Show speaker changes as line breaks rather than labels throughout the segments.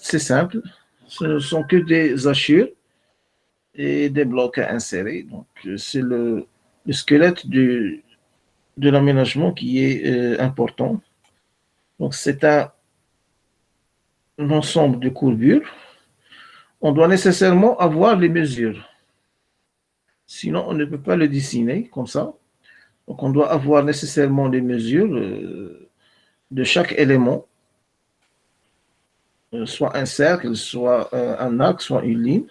c'est simple. Ce ne sont que des hachures et des blocs à insérer. Donc, c'est le squelette de l'aménagement qui est important. Donc, c'est un ensemble de courbures. On doit nécessairement avoir les mesures. Sinon, on ne peut pas le dessiner comme ça. Donc, on doit avoir nécessairement les mesures de chaque élément, soit un cercle, soit un axe, soit une ligne.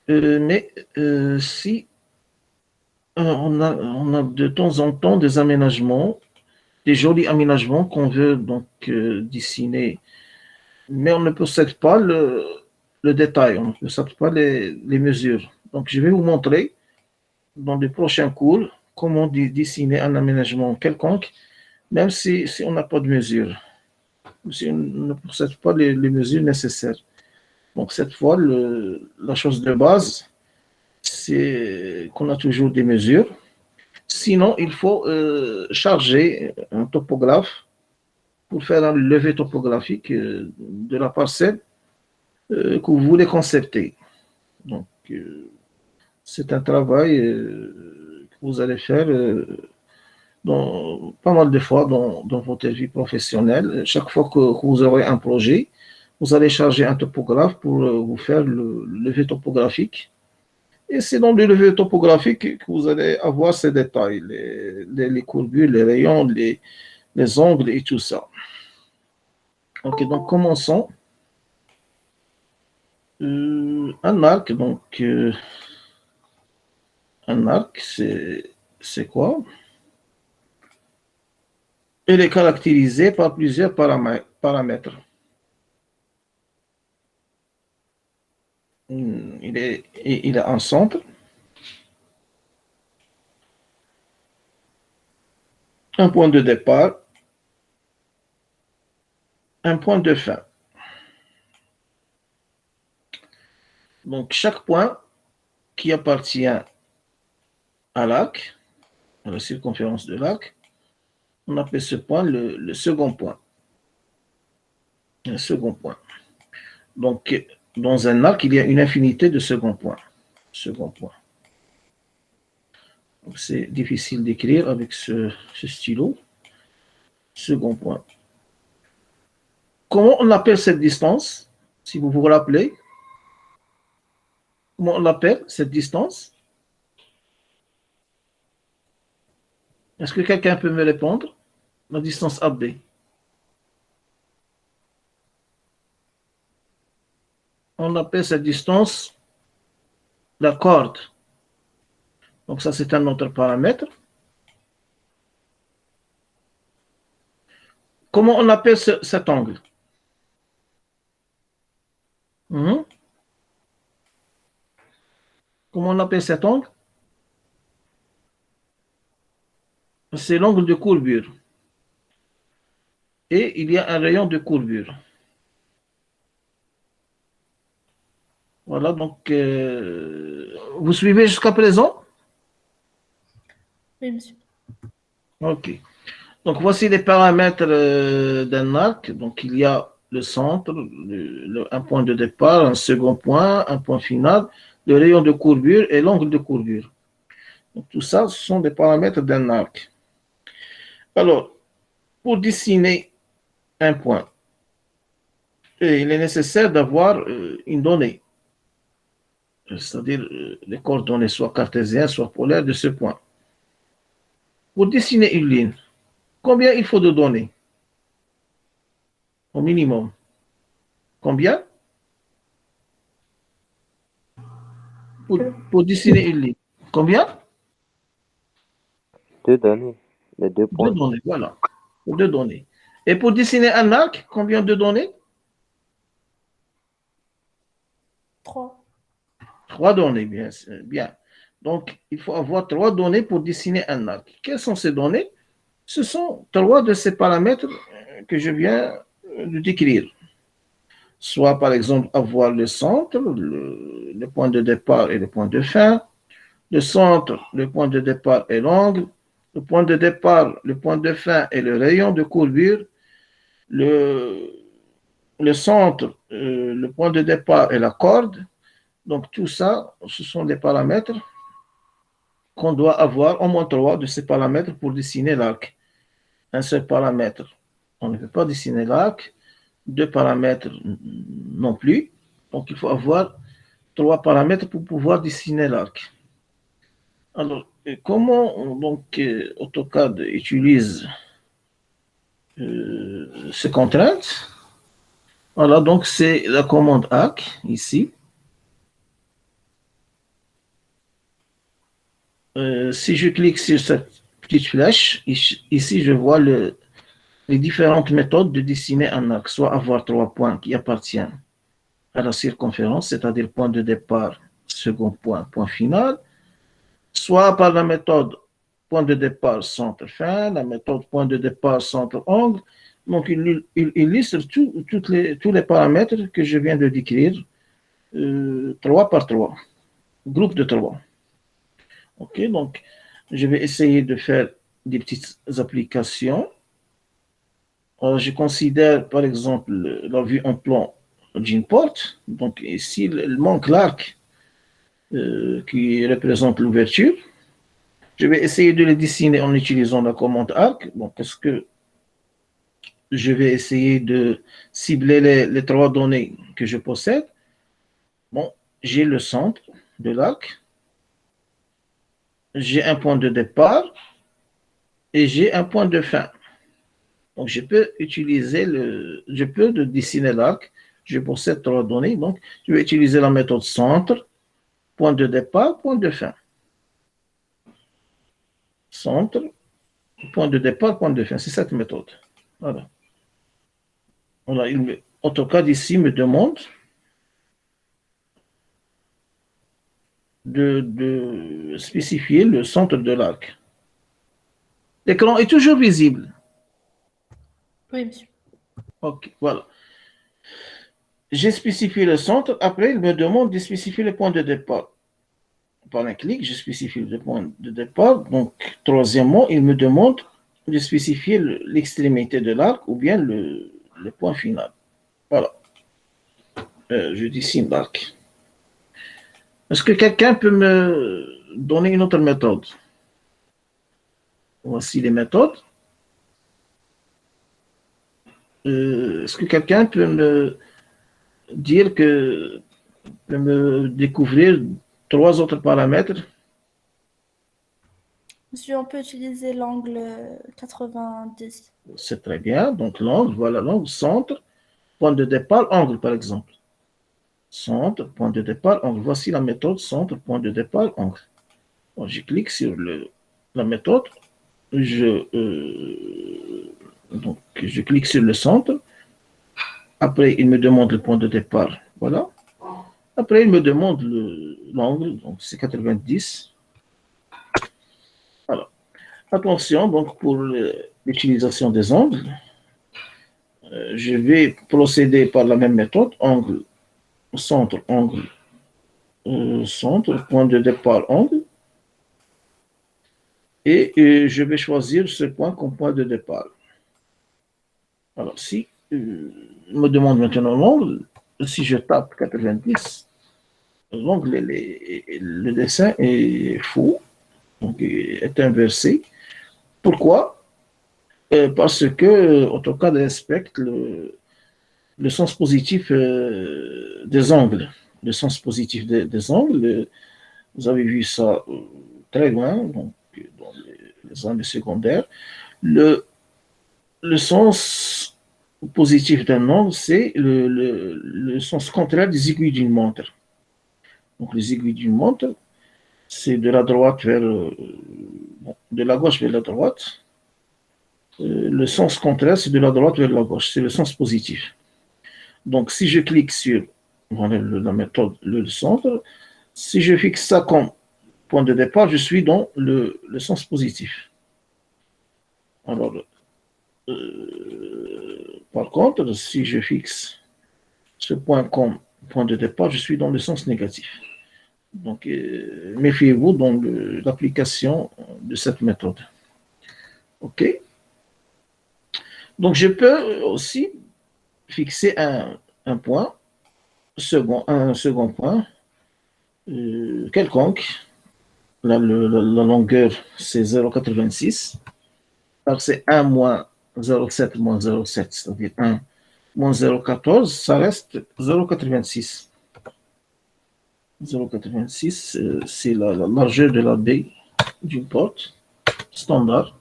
Mais si on a de temps en temps des aménagements, des jolis aménagements qu'on veut donc dessiner, mais on ne possède pas le détail, on ne possède pas les mesures. Donc, je vais vous montrer dans les prochains cours comment dessiner un aménagement quelconque, même si on n'a pas de mesures, si on ne possède pas les mesures nécessaires. Donc, cette fois, la chose de base, c'est qu'on a toujours des mesures. Sinon, il faut charger un topographe pour faire un levé topographique de la parcelle que vous voulez concepter. Donc, c'est un travail que vous allez faire pas mal de fois dans votre vie professionnelle. Chaque fois que vous aurez un projet, vous allez charger un topographe pour vous faire le levé topographique. Et c'est dans le levé topographique que vous allez avoir ces détails, les courbures, les rayons, les angles et tout ça. Ok, donc commençons. Un arc, donc un arc, c'est quoi? Il est caractérisé par plusieurs paramètres. Il a un centre, un point de départ, un point de fin. Donc, chaque point qui appartient à l'arc, à la circonférence de l'arc, on appelle ce point le second point. Un second point. Donc, dans un arc, il y a une infinité de seconds points. Second point. C'est difficile d'écrire avec ce stylo. Second point. Comment on appelle cette distance? Si vous vous rappelez, comment on appelle cette distance? Est-ce que quelqu'un peut me répondre? La distance AB. On appelle cette distance la corde. Donc ça, c'est un autre paramètre. Comment on appelle cet angle? Comment on appelle cet angle? C'est l'angle de courbure. Et il y a un rayon de courbure. Voilà, donc, vous suivez jusqu'à présent?
Oui, monsieur.
Ok. Donc, voici les paramètres d'un arc. Donc, il y a le centre, un point de départ, un second point, un point final, le rayon de courbure et l'angle de courbure. Donc, tout ça, ce sont des paramètres d'un arc. Alors, pour dessiner un point, il est nécessaire d'avoir une donnée, c'est-à-dire les coordonnées soit cartésiennes, soit polaires de ce point. Pour dessiner une ligne, combien il faut de données? Au minimum. Combien? Pour dessiner une ligne. Combien?
2 données. Les 2 points.
2 données, voilà. 2 données. Et pour dessiner un arc, combien de données?
3.
3 données, bien, bien. Donc, il faut avoir 3 données pour dessiner un arc. Quelles sont ces données? Ce sont 3 de ces paramètres que je viens de décrire. Soit, par exemple, avoir le centre, le point de départ et le point de fin, le centre, le point de départ et l'angle, le point de départ, le point de fin et le rayon de courbure, le le centre, le point de départ et la corde. Donc, tout ça, ce sont des paramètres qu'on doit avoir au moins 3 de ces paramètres pour dessiner l'arc. Un seul paramètre, on ne peut pas dessiner l'arc. 2 paramètres non plus. Donc, il faut avoir 3 paramètres pour pouvoir dessiner l'arc. Alors, comment donc AutoCAD utilise ces contraintes? Voilà, donc c'est la commande arc ici. Si je clique sur cette petite flèche, ici je vois les différentes méthodes de dessiner un arc, soit avoir 3 points qui appartiennent à la circonférence, c'est-à-dire point de départ, second point, point final, soit par la méthode point de départ, centre, fin, la méthode point de départ, centre, angle. Donc, il liste tous les paramètres que je viens de décrire, 3 par 3, groupe de 3. OK, donc, je vais essayer de faire des petites applications. Alors, je considère, par exemple, la vue en plan d'une porte. Donc, ici, il manque l'arc qui représente l'ouverture. Je vais essayer de le dessiner en utilisant la commande arc. Donc, est-ce que je vais essayer de cibler les 3 données que je possède? Bon, j'ai le centre de l'arc, j'ai un point de départ et j'ai un point de fin. Donc, je peux dessiner l'arc. Je possède 3 données. Donc, je vais utiliser la méthode centre, point de départ, point de fin. Centre, point de départ, point de fin. C'est cette méthode. Voilà. AutoCAD ici me demande de spécifier le centre de l'arc. L'écran est toujours visible.
Oui, monsieur.
OK, voilà. J'ai spécifié le centre. Après, il me demande de spécifier le point de départ. Par un clic, je spécifie le point de départ. Donc, troisièmement, il me demande de spécifier l'extrémité de l'arc ou bien le point final. Voilà. Je dessine l'arc. Est-ce que quelqu'un peut me donner une autre méthode? Voici les méthodes. Est-ce que quelqu'un peut me dire peut me découvrir 3 autres paramètres?
Monsieur, on peut utiliser l'angle 90.
C'est très bien. Donc, l'angle, voilà l'angle, centre, point de départ, angle, par exemple. Centre, point de départ, angle. Voici la méthode centre, point de départ, angle. Bon, je clique sur la méthode. Donc, je clique sur le centre. Après, il me demande le point de départ. Voilà. Après, il me demande l'angle. Donc, c'est 90. Voilà. Attention, donc, pour l'utilisation des angles, je vais procéder par la même méthode. Angle, centre, angle, centre, point de départ, angle. Et je vais choisir ce point comme point de départ. Alors, si me demande maintenant l'angle, si je tape 90, l'angle, le dessin est faux, donc est inversé. Pourquoi? Parce que AutoCAD respecte le sens positif des angles. Le sens positif des angles, vous avez vu ça très loin, donc dans les angles secondaires. Le sens positif d'un angle, c'est le sens contraire des aiguilles d'une montre. Donc, les aiguilles d'une montre, c'est de la droite vers de la gauche vers la droite. Le sens contraire, c'est de la droite vers la gauche. C'est le sens positif. Donc, si je clique sur la méthode, le centre, si je fixe ça comme point de départ, je suis dans le sens positif. Alors, par contre, si je fixe ce point comme point de départ, je suis dans le sens négatif. Donc, méfiez-vous dans l'application de cette méthode. OK? Donc, je peux aussi fixer un point, un second point, quelconque. La longueur, c'est 0,86. Alors, c'est 1 moins 0,7 moins 0,7, c'est-à-dire 1 moins 0,14, ça reste 0,86. 0,86, c'est la largeur de la baie d'une porte standard.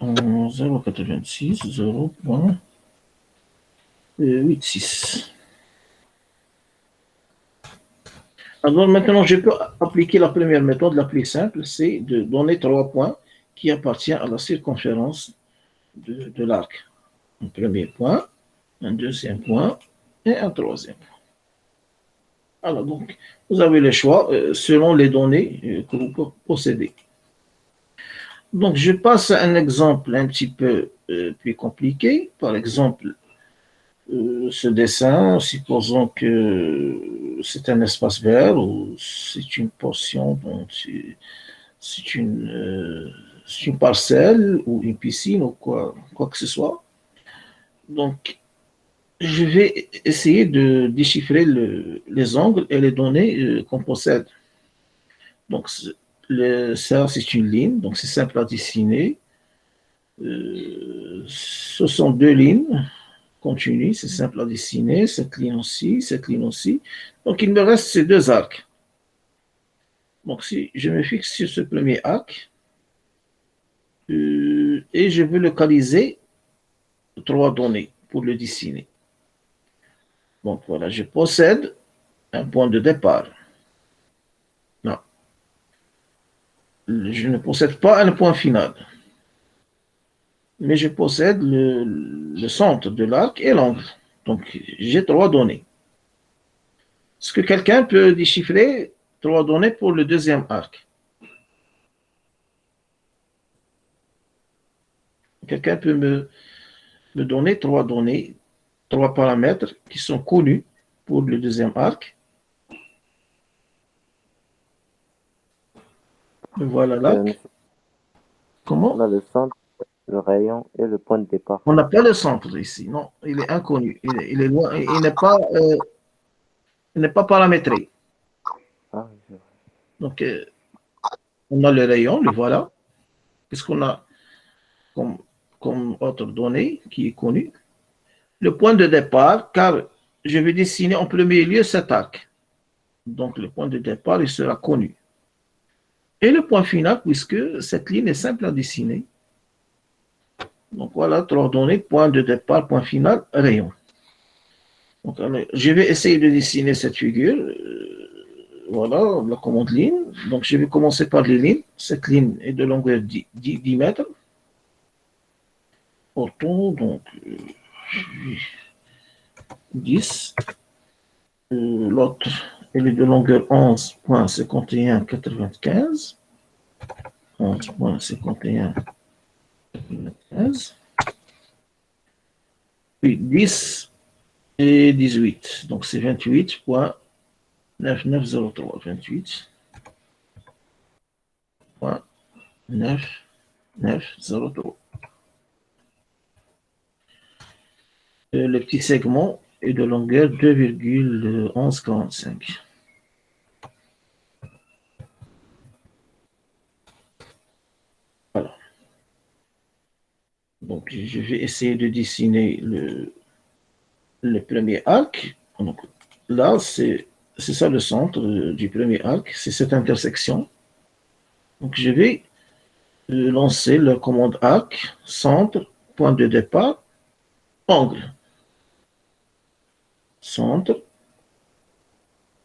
0,86, 0,86. Alors maintenant, je peux appliquer la première méthode, la plus simple, c'est de donner 3 points qui appartiennent à la circonférence de l'arc. Un premier point, un deuxième point et un troisième point. Alors donc, vous avez le choix selon les données que vous possédez. Donc, je passe à un exemple un petit peu plus compliqué. Par exemple, ce dessin, supposons que c'est un espace vert ou c'est une portion, c'est une parcelle ou une piscine ou quoi que ce soit. Donc, je vais essayer de déchiffrer les angles et les données qu'on possède. Donc, ça, c'est une ligne, donc c'est simple à dessiner. Ce sont 2 lignes continues, c'est simple à dessiner, cette ligne aussi, cette ligne aussi. Donc, il me reste ces 2 arcs. Donc, si je me fixe sur ce premier arc, et je veux localiser 3 données pour le dessiner. Donc, voilà, je possède un point de départ. Non. Je ne possède pas un point final. Mais je possède le centre de l'arc et l'angle. Donc, j'ai 3 données. Est-ce que quelqu'un peut déchiffrer 3 données pour le deuxième arc? Quelqu'un peut me donner 3 données, 3 paramètres qui sont connus pour le deuxième arc? Voilà l'arc. Comment?
On a le centre, le rayon et le point de départ.
On n'a pas le centre ici, non, il est inconnu, il est loin, il n'est pas paramétré.
Ah, oui,
Donc, on a le rayon, le voilà. Qu'est-ce qu'on a comme autre donnée qui est connue? Le point de départ, car je vais dessiner en premier lieu cet arc. Donc, le point de départ, il sera connu. Et le point final, puisque cette ligne est simple à dessiner. Donc, voilà, 3 données, point de départ, point final, rayon. Donc, alors, je vais essayer de dessiner cette figure. Voilà, la commande ligne. Donc, je vais commencer par les lignes. Cette ligne est de longueur 10 mètres. Autant, donc, 10. L'autre, elle est de longueur 11,5195. 11,5195. Puis 10 et 18. Donc, c'est 28,9903. 28,9903. Le petit segment est de longueur 2,1145. Voilà. Donc, je vais essayer de dessiner le premier arc. Donc, là, c'est ça le centre du premier arc, c'est cette intersection. Donc, je vais lancer la commande arc, centre, point de départ, angle. Centre,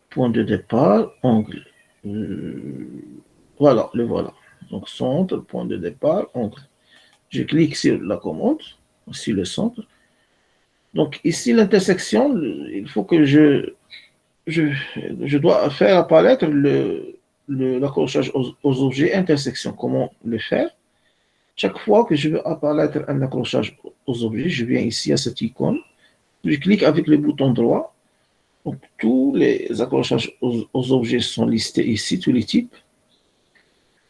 point de départ, angle. Voilà, le voilà. Donc, centre, point de départ, angle. Je clique sur la commande, sur le centre. Donc, ici, l'intersection, il faut que je dois faire apparaître l'accrochage aux objets intersection. Comment le faire? Chaque fois que je veux apparaître un accrochage aux objets, je viens ici à cette icône. Je clique avec le bouton droit. Donc, tous les accrochages aux objets sont listés ici, tous les types.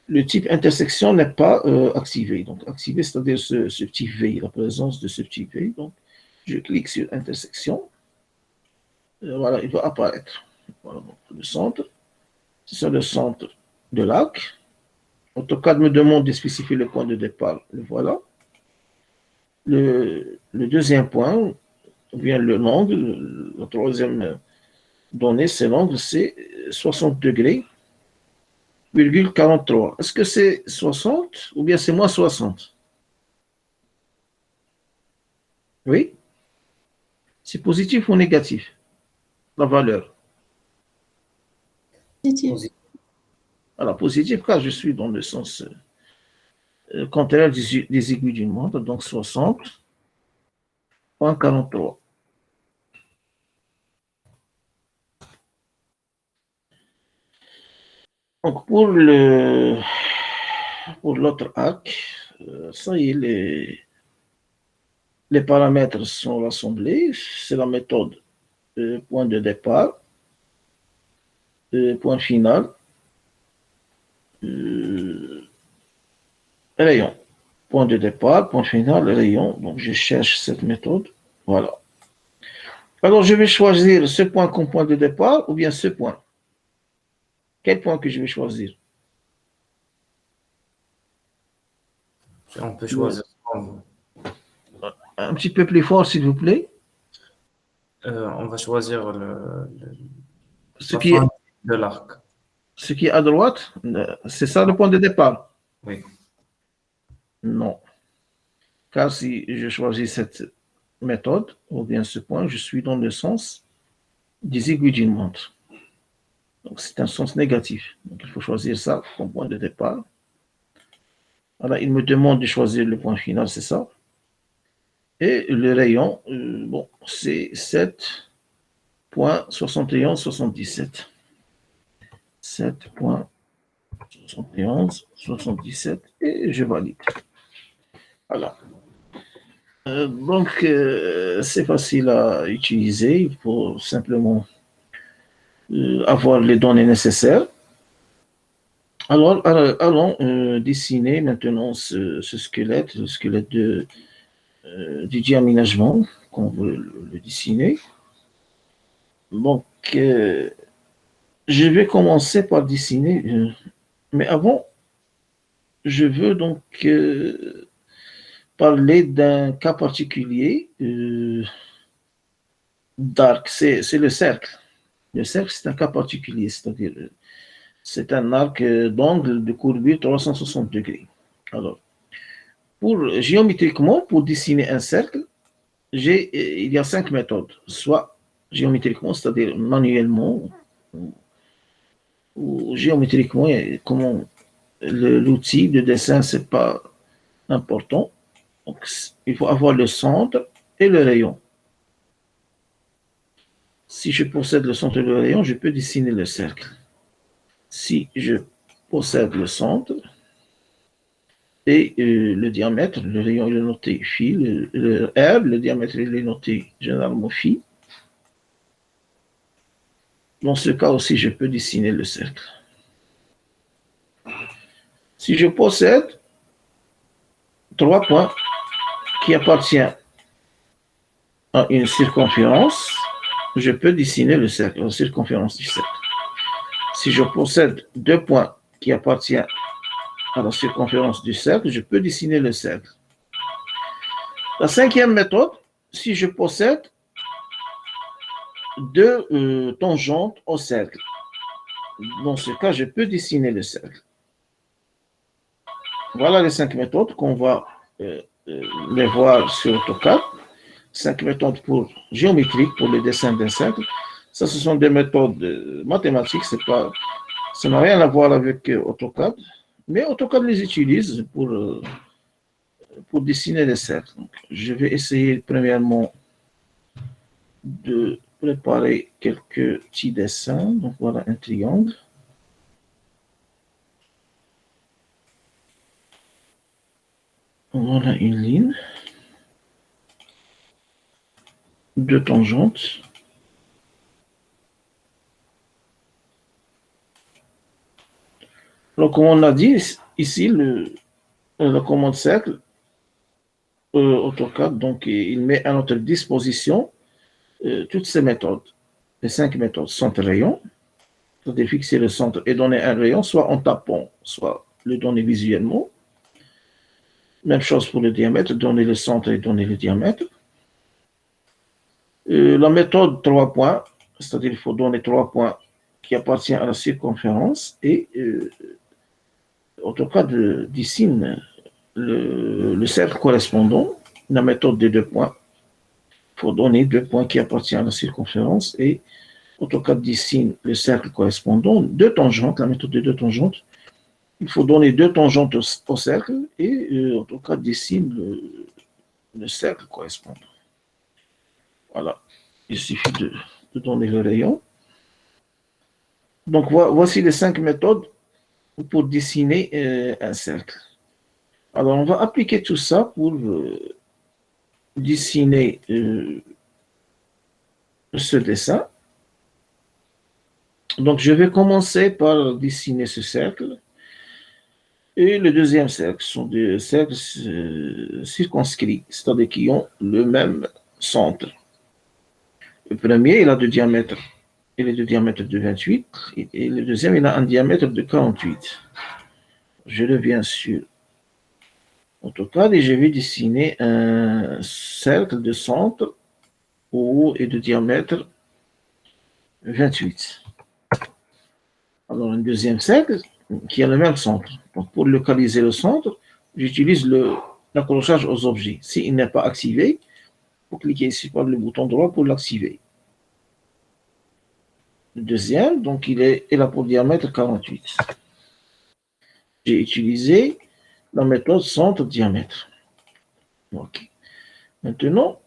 le type intersection n'est pas activé. Donc, activé, c'est-à-dire ce petit V, la présence de ce petit V. Donc, je clique sur intersection. Voilà, il va apparaître. Voilà, donc, le centre. C'est le centre de l'arc. AutoCAD me demande de spécifier le point de départ. Le voilà. Le deuxième point, ou bien l'angle, la troisième donnée, c'est l'angle, c'est 60 degrés, 43. Est-ce que c'est 60 ou bien c'est moins 60? Oui? C'est positif ou négatif, la valeur?
Positif.
Alors, positif, car je suis dans le sens contraire des aiguilles d'une montre, donc 60,43. Donc, pour l'autre arc, ça y est, les paramètres sont rassemblés. C'est la méthode point de départ, point final, rayon. Point de départ, point final, rayon. Donc, je cherche cette méthode. Voilà. Alors, je vais choisir ce point comme point de départ ou bien ce point. Quel point que je vais choisir?
On peut choisir.
Un petit peu plus fort, s'il vous plaît.
On va choisir
Ce
la
qui est,
fin de l'arc.
ce qui est à droite, c'est ça le point de départ?
Oui.
Non. Car si je choisis cette méthode, ou bien ce point, je suis dans le sens des aiguilles d'une montre. Donc, c'est un sens négatif. Donc, il faut choisir ça comme point de départ. Alors, il me demande de choisir le point final, c'est ça. Et le rayon, bon, c'est 7,7177. 7,7177 et je valide. Voilà. Donc, c'est facile à utiliser. Il faut simplement avoir les données nécessaires. Alors, allons dessiner maintenant ce squelette, le squelette du déaménagement, qu'on veut le dessiner. Donc, je vais commencer par dessiner, mais avant, je veux donc parler d'un cas particulier d'arc, c'est le cercle. Le cercle, c'est un cas particulier, c'est-à-dire c'est un arc d'angle de courbure 360 degrés. Alors, géométriquement, pour dessiner un cercle, il y a 5 méthodes. Soit géométriquement, c'est-à-dire manuellement, ou géométriquement, comment l'outil de dessin, c'est pas important. Donc, il faut avoir le centre et le rayon. Si je possède le centre et le rayon, je peux dessiner le cercle. Si je possède le centre et le diamètre, le rayon il est noté phi, le R, le diamètre il est noté généralement phi. Dans ce cas aussi, je peux dessiner le cercle. Si je possède 3 points qui appartiennent à une circonférence, je peux dessiner le cercle, la circonférence du cercle. Si je possède 2 points qui appartiennent à la circonférence du cercle, je peux dessiner le cercle. La cinquième méthode, si je possède 2 tangentes au cercle. Dans ce cas, je peux dessiner le cercle. Voilà les 5 méthodes qu'on va les voir sur AutoCAD. 5 méthodes pour géométriques, pour le dessin d'un cercle. Ça, ce sont des méthodes mathématiques, ça n'a rien à voir avec AutoCAD, mais AutoCAD les utilise pour dessiner les cercles. Donc, je vais essayer premièrement de préparer quelques petits dessins. Donc voilà un triangle. Voilà une ligne. 2 tangentes. Alors Alors, comme on a dit, ici, la commande cercle, AutoCAD, donc il met à notre disposition toutes ces méthodes. Les 5 méthodes centre-rayon, de fixer le centre et donner un rayon, soit en tapant, soit le donner visuellement. Même chose pour le diamètre, donner le centre et donner le diamètre. La méthode 3 points, c'est-à-dire il faut donner 3 points qui appartiennent à la circonférence et AutoCAD dessine le cercle correspondant. La méthode des 2 points, il faut donner 2 points qui appartiennent à la circonférence et AutoCAD dessine le cercle correspondant, 2 tangentes, la méthode des 2 tangentes. Il faut donner 2 tangentes au cercle et AutoCAD dessine le cercle correspondant. Voilà, il suffit de donner le rayon. Donc voici les 5 méthodes pour dessiner un cercle. Alors on va appliquer tout ça pour dessiner ce dessin. Donc je vais commencer par dessiner ce cercle. Et le deuxième cercle sont des cercles circonscrits, c'est-à-dire qui ont le même centre. Le premier, il a de diamètre. Il est de diamètre de 28. Et le deuxième, il a un diamètre de 48. Je reviens sur AutoCAD et je vais dessiner un cercle de centre haut et de diamètre 28. Alors, un deuxième cercle qui a le même centre. Donc, pour localiser le centre, j'utilise l'accrochage aux objets. S'il n'est pas activé, vous cliquez ici par le bouton droit pour l'activer. Le deuxième, donc il a pour diamètre 48. J'ai utilisé la méthode centre-diamètre. Ok. Maintenant,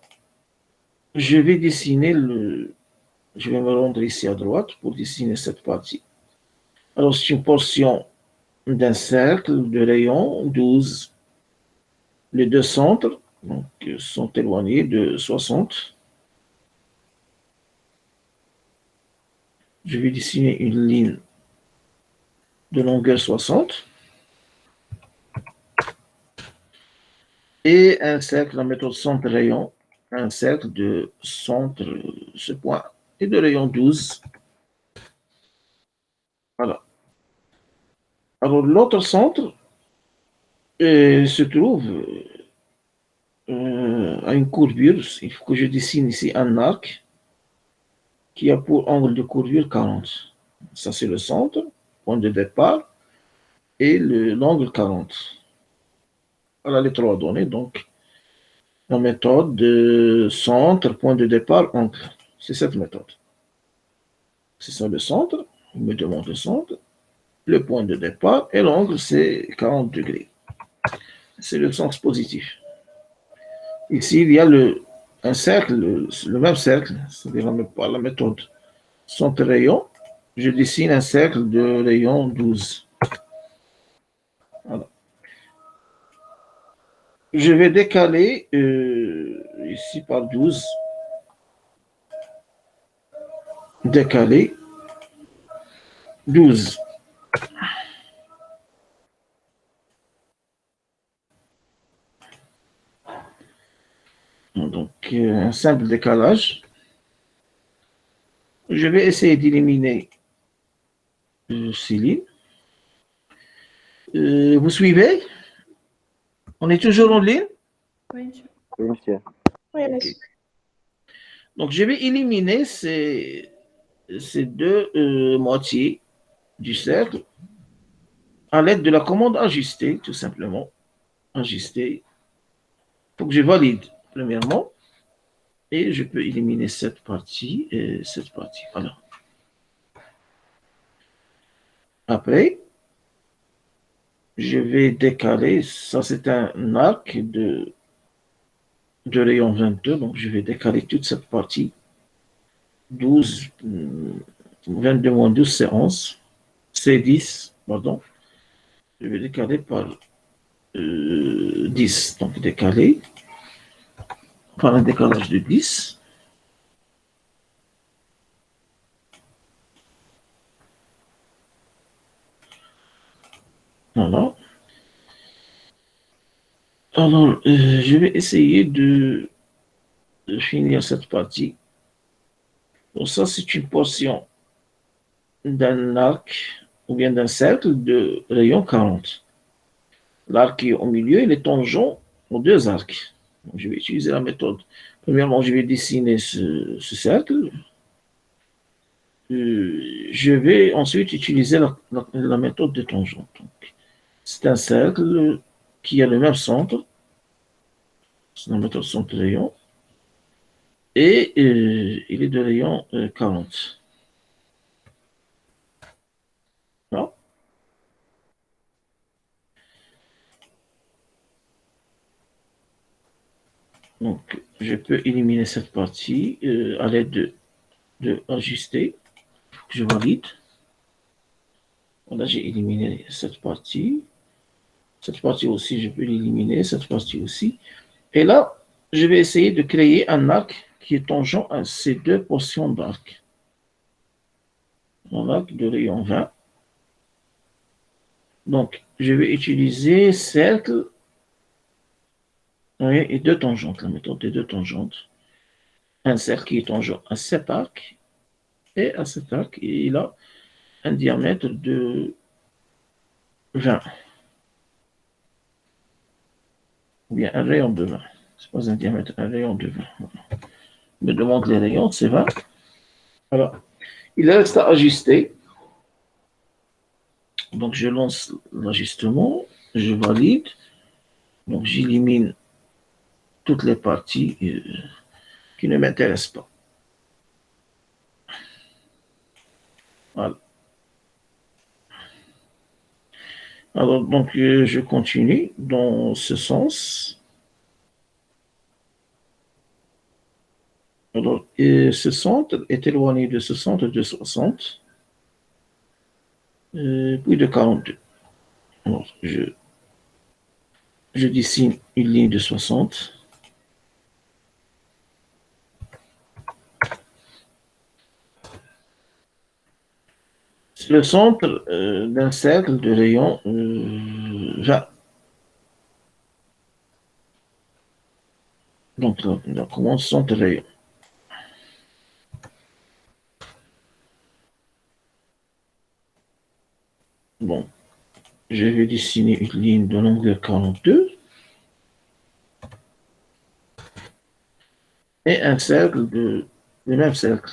je vais dessiner je vais me rendre ici à droite pour dessiner cette partie. Alors, c'est une portion d'un cercle de rayon 12. Les 2 centres donc, sont éloignés de 60. Je vais dessiner une ligne de longueur 60. Et un cercle, la méthode centre-rayon, un cercle de centre, ce point, et de rayon 12. Voilà. Alors, l'autre centre se trouve à une courbure. Il faut que je dessine ici un arc qui a pour angle de courbure 40. Ça, c'est le centre, point de départ, et l'angle 40. Voilà les 3 données. Donc, la méthode de centre, point de départ, angle. C'est cette méthode. C'est ça le centre. Il me demande le centre. Le point de départ et l'angle, c'est 40 degrés. C'est le sens positif. Ici, il y a un cercle, le même cercle, c'est-à-dire par la méthode centre-rayon. Je dessine un cercle de rayon 12. Voilà. Je vais décaler ici par 12. Décaler 12. Donc, un simple décalage. Je vais essayer d'éliminer ces lignes. Vous suivez? On est toujours en ligne?
Oui, monsieur.
Oui, monsieur.
Oui,
Ok.
monsieur.
Donc, je vais éliminer ces 2 moitiés du cercle à l'aide de la commande ajuster, tout simplement. Ajuster. Il faut que je valide, premièrement. Et je peux éliminer cette partie et cette partie. Voilà. Après, je vais décaler. Ça, c'est un arc de rayon 22. Donc, je vais décaler toute cette partie. 12, 22 moins 12, c'est 11. C'est 10, pardon. Je vais décaler par 10. Donc, décaler par un décalage de 10. Alors, je vais essayer de finir cette partie. Donc ça, c'est une portion d'un arc ou bien d'un cercle de rayon 40. L'arc qui est au milieu, il est tangent aux deux arcs. Donc, je vais utiliser la méthode. Premièrement, je vais dessiner ce cercle. Je vais ensuite utiliser la méthode de tangente. C'est un cercle qui a le même centre. C'est la méthode centre-rayon. Et il est de rayon 40. Voilà. Donc, je peux éliminer cette partie à l'aide de ajuster. Je valide. Voilà, j'ai éliminé cette partie. Cette partie aussi, je peux l'éliminer. Cette partie aussi. Et là, je vais essayer de créer un arc qui est tangent à ces deux portions d'arc. Un arc de rayon 20. Donc, je vais utiliser cercle et deux tangentes, la méthode des deux tangentes. Un cercle qui est tangent à cet arc et à cet arc, et il a un diamètre de 20. Ou bien un rayon de 20. C'est pas un diamètre, un rayon de 20. Je me demande les rayons, c'est 20. Voilà. Il reste à ajuster. Donc, je lance l'ajustement, je valide. Donc, j'élimine toutes les parties qui ne m'intéressent pas. Voilà. Alors, donc, je continue dans ce sens. Alors, ce centre est éloigné de ce centre de 60, puis de 42. Alors, je dessine une ligne de 60. C'est le centre d'un cercle de rayon 20. Donc, là commence centre rayon. Bon, je vais dessiner une ligne de longueur 42 et un cercle le même cercle.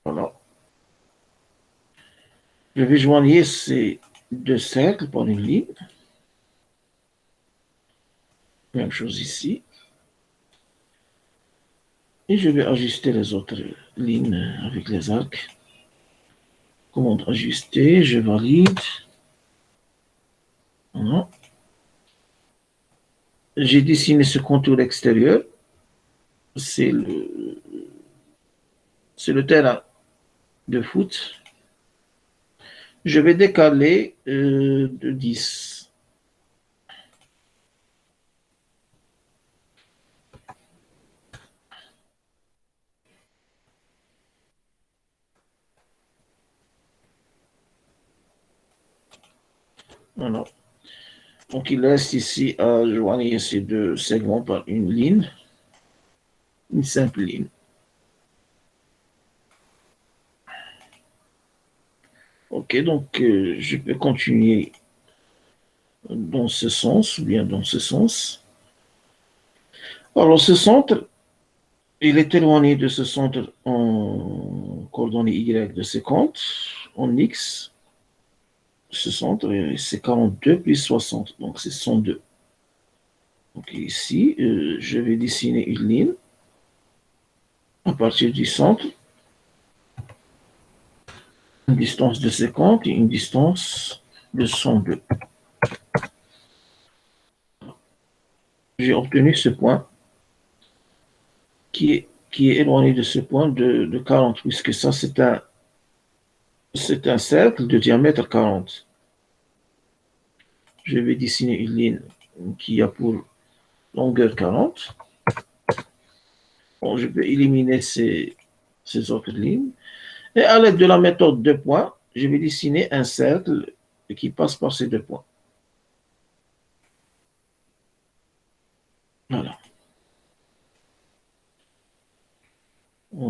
Voilà. Je vais joindre ces deux cercles par une ligne. Même chose ici. Et je vais ajuster les autres lignes avec les arcs. Commande ajuster, je valide. Voilà. J'ai dessiné ce contour extérieur. C'est le terrain de foot. Je vais décaler de 10. Voilà. Donc, il reste ici à joindre ces deux segments par une ligne, une simple ligne. Ok, donc je peux continuer dans ce sens ou bien dans ce sens. Alors, ce centre, il est éloigné de ce centre en coordonnées Y de 50, en X. Ce centre, c'est 42 plus 60, donc c'est 102. Donc ici, je vais dessiner une ligne à partir du centre, une distance de 50 et une distance de 102. J'ai obtenu ce point qui est éloigné de ce point de 40, puisque ça, c'est un cercle de diamètre 40. Je vais dessiner une ligne qui a pour longueur 40. Bon, je peux éliminer ces autres lignes. Et à l'aide de la méthode 2 points, je vais dessiner un cercle qui passe par ces 2 points. Voilà.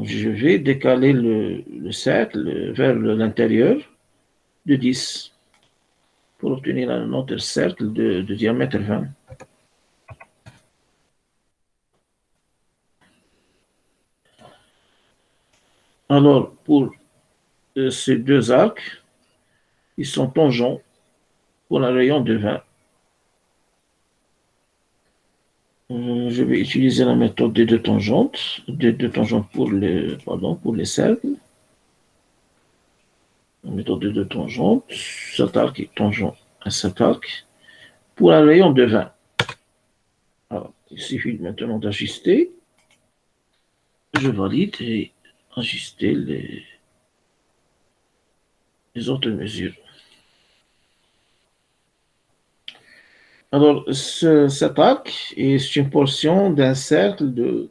Je vais décaler le cercle vers l'intérieur de 10 pour obtenir un autre cercle de diamètre 20. Alors, pour ces deux arcs, ils sont tangents pour un rayon de 20. Je vais utiliser la méthode des deux tangentes, pour les cercles. La méthode des deux tangentes, cet arc est tangent à cet arc, pour un rayon de 20. Alors, il suffit maintenant d'ajuster. Je valide et ajuster les autres mesures. Alors, cet arc est une portion d'un cercle de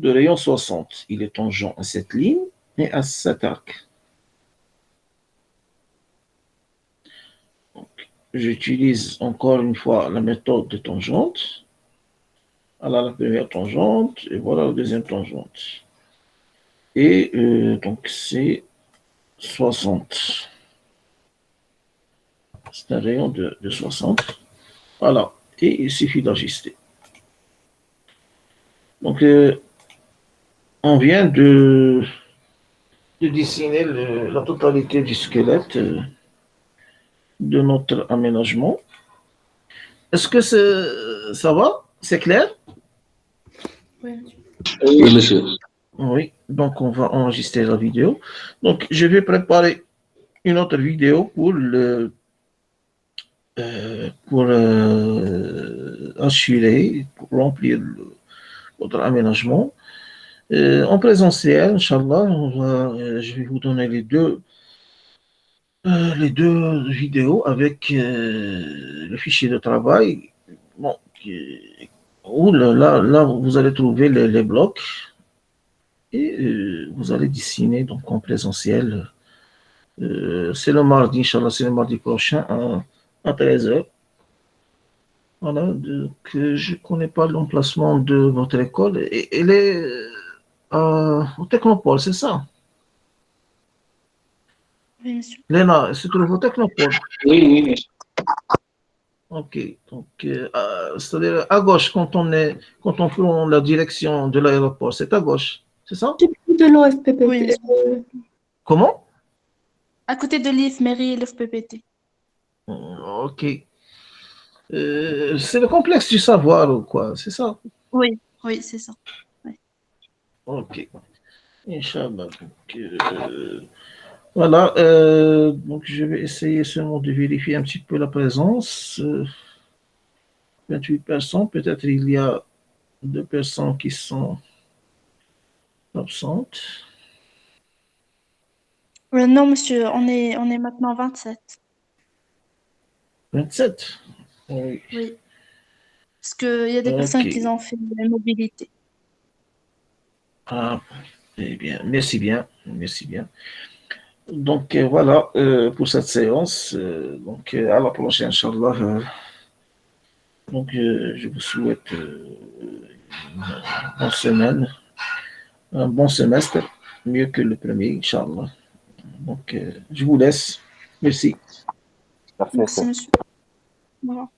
rayon 60. Il est tangent à cette ligne et à cet arc. J'utilise encore une fois la méthode de tangente. Voilà la première tangente et voilà la deuxième tangente. Et donc c'est 60. C'est un rayon de 60. Voilà. Et il suffit d'ajuster. Donc on vient de dessiner la totalité du squelette de notre aménagement. Est-ce que ça va? C'est clair?
Oui.
Oui, monsieur.
Oui, donc on va enregistrer la vidéo. Donc je vais préparer une autre vidéo pour assurer, pour remplir votre aménagement. En présentiel, Inch'Allah, je vais vous donner les deux vidéos avec le fichier de travail. Bon, où là, vous allez trouver les blocs et vous allez dessiner donc en présentiel. C'est le mardi, Inch'Allah, c'est le mardi prochain à 13h. Voilà, donc je ne connais pas l'emplacement de votre école. Elle est au Technopole, c'est ça?
Oui, monsieur.
Léna, se trouve au Technopole.
Oui, oui, monsieur.
Ok, donc c'est-à-dire à gauche quand on prend la direction de l'aéroport, c'est à gauche, c'est ça?
De l'OFPPT.
Oui, monsieur.
Comment?
À côté de l'IF-Mairie et l'IF-PPT.
Ok. C'est le complexe du savoir ou quoi, c'est ça?
Oui, oui, c'est ça.
Ok. Inch'Allah. Donc, voilà. Donc, je vais essayer seulement de vérifier un petit peu la présence. 28 personnes. Peut-être il y a 2 personnes qui sont absentes.
Non, monsieur, on est maintenant 27.
27. Oui.
Oui. Parce qu'il y a des personnes
Ok.
qui ont fait la mobilité.
Ah, eh bien, merci bien. Merci bien. Donc, voilà pour cette séance. Donc, à la prochaine, Inch'Allah. Donc, je vous souhaite une bonne semaine, un bon semestre, mieux que le premier, Inch'Allah. Donc, je vous laisse. Merci.
Merci,
Merci,
monsieur.
monsieur. Au revoir.